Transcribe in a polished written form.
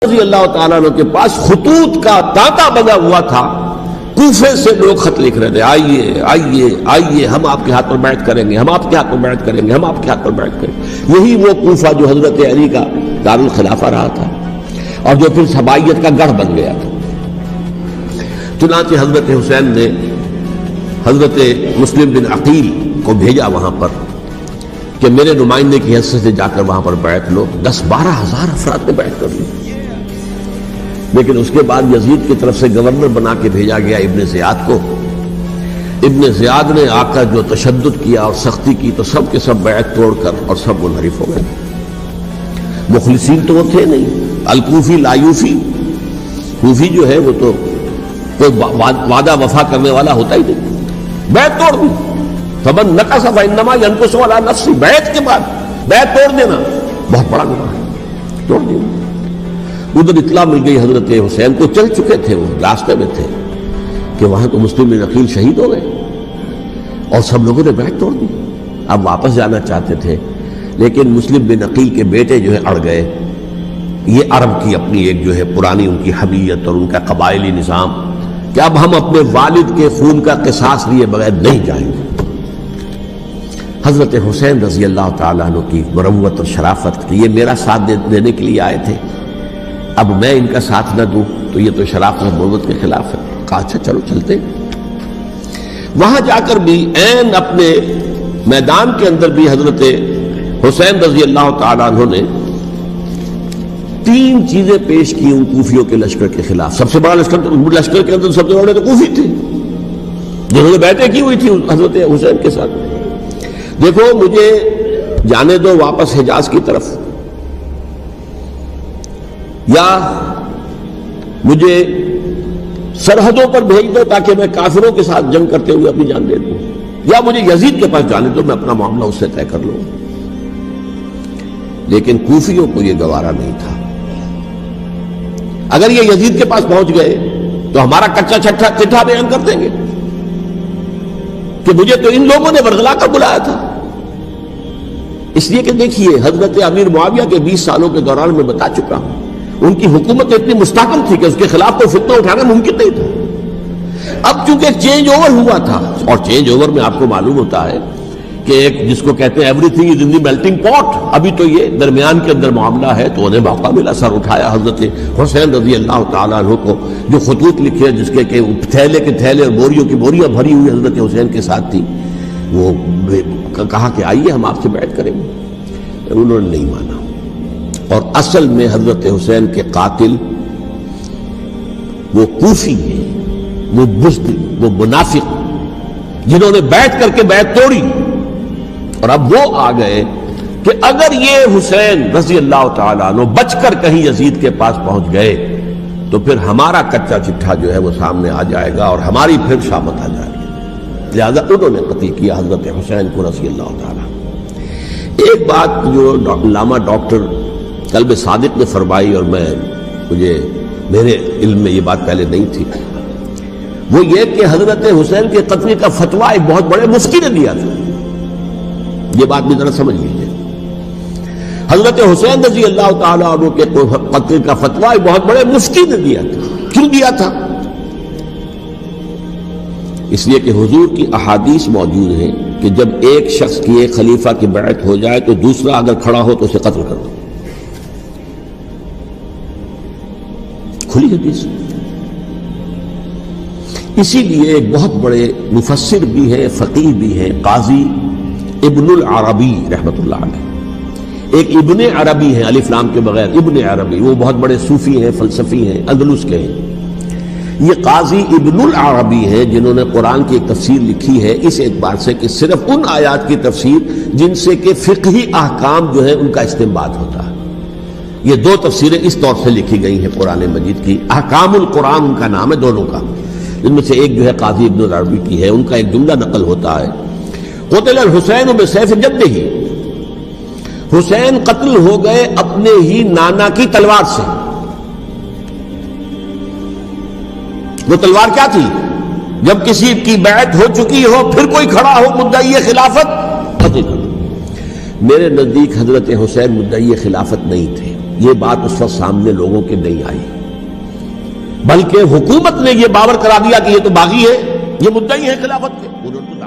رضی اللہ تعالیٰ عنہ کے پاس خطوط کا تانتا بنا ہوا تھا، کوفے سے لوگ خط لکھ رہے تھے، آئیے آئیے آئیے، ہم آپ کے ہاتھ پر بیعت کریں گے، ہم آپ کے ہاتھ پر بیعت کریں گے، ہم آپ کے ہاتھ پر بیعت کریں گے۔ یہی وہ کوفہ جو حضرت علی کا دارالخلافہ رہا تھا اور جو پھر سبائیت کا گڑھ بن گیا تھا۔ چنانچہ حضرت حسین نے حضرت مسلم بن عقیل کو بھیجا وہاں پر کہ میرے نمائندے کی حیثیت سے جا کر وہاں پر بیعت لو۔ 10-12 ہزار افراد نے بیعت کر لی، لیکن اس کے بعد یزید کی طرف سے گورنر بنا کے بھیجا گیا ابن زیاد کو۔ ابن زیاد نے آ کر جو تشدد کیا اور سختی کی تو سب کے سب بیعت توڑ کر اور سب منحرف ہو گئے۔ مخلصین تو وہ تھے نہیں، الکوفی لایوفی، کوفی جو ہے وہ تو کوئی وعدہ وفا کرنے والا ہوتا ہی نہیں، بیعت توڑ دی۔ فمن نقص فانما ينقص على نفسه، بیعت کے بعد بیعت توڑ دینا بہت بڑا گناہ ہے، توڑ دیا۔ ادھر اطلاع مل گئی حضرت حسین کو، چل چکے تھے، وہ راستے میں تھے کہ وہاں تو مسلم بن عقیل شہید ہو گئے اور سب لوگوں نے بیعت توڑ دی۔ اب واپس جانا چاہتے تھے لیکن مسلم بن عقیل کے بیٹے جو ہے اڑ گئے۔ یہ عرب کی اپنی ایک جو ہے پرانی ان کی حمیت اور ان کا قبائلی نظام کہ اب ہم اپنے والد کے خون کا قصاص لیے بغیر نہیں جائیں گے۔ حضرت حسین رضی اللہ تعالیٰ عنہ کی مروت اور شرافت کہ یہ میرا ساتھ دینے کے لیے آئے تھے، اب میں ان کا ساتھ نہ دوں تو یہ تو شرافت اور مروت کے خلاف ہے۔ کہا اچھا چلو چلتے۔ وہاں جا کر بھی عین اپنے میدان کے اندر بھی حضرت حسین رضی اللہ تعالیٰ عنہ نے 3 چیزیں پیش کی ان کوفیوں کے لشکر کے خلاف۔ سب سے بڑا لشکر کے اندر سب سے بڑے تو کوفی تھے جنہوں نے بیعتیں کی ہوئی تھی حضرت حسین کے ساتھ۔ دیکھو مجھے جانے دو واپس حجاز کی طرف، یا مجھے سرحدوں پر بھیج دو تاکہ میں کافروں کے ساتھ جنگ کرتے ہوئے اپنی جان دے دوں، یا مجھے یزید کے پاس جانے دو، میں اپنا معاملہ اس سے طے کر لوں۔ لیکن کوفیوں کو یہ گوارا نہیں تھا۔ اگر یہ یزید کے پاس پہنچ گئے تو ہمارا کچا چٹھا بیان کر دیں گے کہ مجھے تو ان لوگوں نے ورغلا کر بلایا تھا۔ اس لیے کہ دیکھیے حضرت امیر معاویہ کے 20 سالوں کے دوران میں بتا چکا ہوں ان کی حکومت اتنی مستحکم تھی کہ اس کے خلاف تو فتنہ اٹھانا ممکن نہیں تھا۔ اب چونکہ چینج اوور ہوا تھا، اور چینج اوور میں آپ کو معلوم ہوتا ہے کہ ایک جس کو کہتے ہیں every thing is in the melting پاٹ، ابھی تو یہ درمیان کے اندر معاملہ ہے، تو انہیں موقع ملا، سر اٹھایا حضرت حسین رضی اللہ تعالیٰ عنہ کو، جو خطوط لکھے جس کے کہ تھیلے کے تھیلے اور بوریوں کی بوریاں بھری ہوئی حضرت حسین کے ساتھ تھی، وہ کہا کہ آئیے ہم آپ سے بیعت کریں گے۔ انہوں نے نہیں مانا، اور اصل میں حضرت حسین کے قاتل وہ کوفی ہیں، وہ بزدل، وہ منافق جنہوں نے بیعت کر کے بیعت توڑی، اور اب وہ آ گئے کہ اگر یہ حسین رضی اللہ تعالیٰ عنہ بچ کر کہیں یزید کے پاس پہنچ گئے تو پھر ہمارا کچا چٹھا جو ہے وہ سامنے آ جائے گا اور ہماری پھر شامت آ جائے گی۔ لہذا انہوں نے قتل کیا حضرت حسین کو رضی اللہ تعالیٰ۔ ایک بات جو علامہ ڈاکٹر قلب صادق نے فرمائی، اور میرے علم میں یہ بات پہلے نہیں تھی، وہ یہ کہ حضرت حسین کے قتل کا فتویٰ ایک بہت بڑے مفتی نے دیا تھا۔ یہ بات بھی ذرا سمجھ لیجیے، حضرت حسین رضی اللہ تعالیٰ عنہ کے قتل کا فتویٰ ایک بہت بڑے مفتی نے دیا تھا۔ کیوں دیا تھا؟ اس لیے کہ حضور کی احادیث موجود ہیں کہ جب ایک شخص کی ایک خلیفہ کی بیعت ہو جائے تو دوسرا اگر کھڑا ہو تو اسے قتل کر دو، کھلی حدیث۔ اسی لیے ایک بہت بڑے مفسر بھی ہیں، فقیہ بھی ہیں، قاضی ابن العربی رحمۃ اللہ علیہ۔ ایک ابن عربی ہیں الف لام کے بغیر، ابن عربی، وہ بہت بڑے صوفی ہیں، فلسفی ہیں، اندلس کے ہیں۔ یہ قاضی ابن العربی ہیں جنہوں نے قرآن کی ایک تفسیر لکھی ہے اس اعتبار سے کہ صرف ان آیات کی تفسیر جن سے کہ فقہی احکام جو ہے ان کا استنباط ہوتا ہے۔ یہ 2 تفسیریں اس طور سے لکھی گئی ہیں قرآن مجید کی، احکام القرآن ان کا نام ہے دونوں کا، جن میں سے ایک جو ہے قاضی ابن العربی کی ہے۔ ان کا ایک جملہ نقل ہوتا ہے، قتل الحسین بسیف جدہ، حسین قتل ہو گئے اپنے ہی نانا کی تلوار سے۔ وہ تلوار کیا تھی؟ جب کسی کی بیعت ہو چکی ہو پھر کوئی کھڑا ہو مدعی خلافت، قتل کر دو۔ میرے نزدیک حضرت حسین مدعی خلافت نہیں تھے، یہ بات اس وقت سامنے لوگوں کے نہیں آئی، بلکہ حکومت نے یہ باور کرا دیا کہ یہ تو باغی ہے، یہ مدعی ہے خلافت کے، انہوں نے